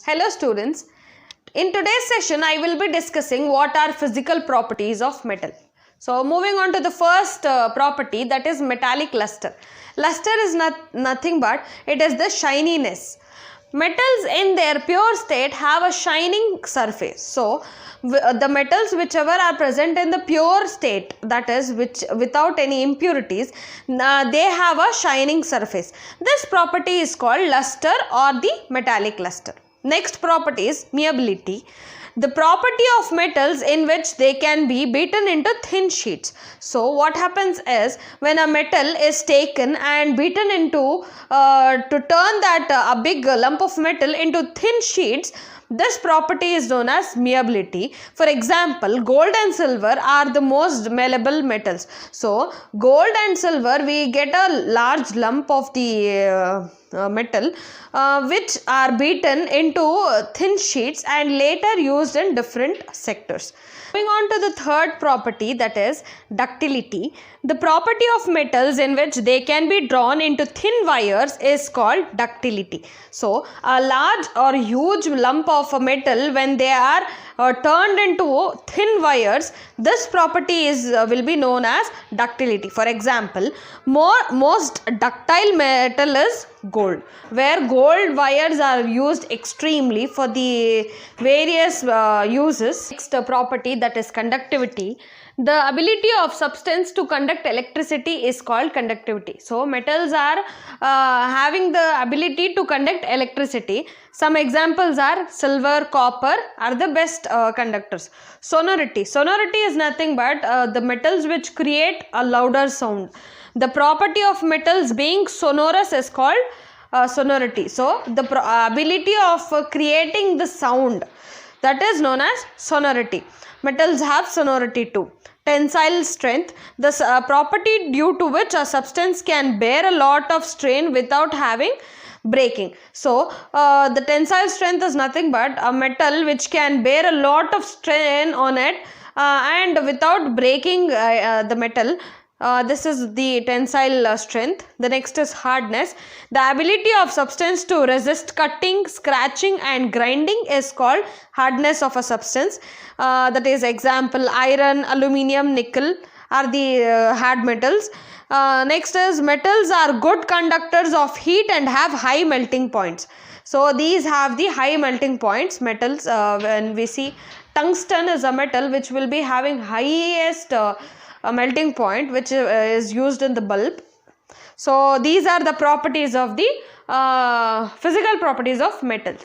Hello students, in today's session I will be discussing what are physical properties of metal. So moving on to the first property, that is metallic luster. Luster is nothing but it is the shininess. Metals in their pure state have a shining surface. So the metals whichever are present in the pure state, that is which without any impurities, they have a shining surface. This property is called luster or the metallic luster. Next property is malleability. The property of metals in which they can be beaten into thin sheets. So what happens is, when a metal is taken and beaten into to turn that a big lump of metal into thin sheets, this property is known as malleability. For example, gold and silver are the most malleable metals. So gold and silver, we get a large lump of the metal which are beaten into thin sheets and later used in different sectors. Moving on to the third property, that is ductility. The property of metals in which they can be drawn into thin wires is called ductility. So a large or huge lump of a metal, when they are turned into thin wires, this property will be known as ductility. For example, most ductile metal is gold, where gold wires are used extremely for the various uses. Next property, that is conductivity. The ability of substance to conduct electricity is called conductivity. So metals are having the ability to conduct electricity. Some examples are silver, copper are the best conductors. Sonority. Sonority is nothing but the metals which create a louder sound. The property of metals being sonorous is called sonority. So the ability of creating the sound, that is known as sonority. Metals have sonority too. Tensile strength, the property due to which a substance can bear a lot of strain without having breaking. So the tensile strength is nothing but a metal which can bear a lot of strain on it and without breaking the metal. This is the tensile strength. The next is hardness. The ability of substance to resist cutting, scratching and grinding is called hardness of a substance. That is example, iron, aluminium, nickel are the hard metals. Next is metals are good conductors of heat and have high melting points. So these have the high melting points. Metals, when we see tungsten is a metal which will be having highest a melting point, which is used in the bulb. So these are the properties of the physical properties of metals.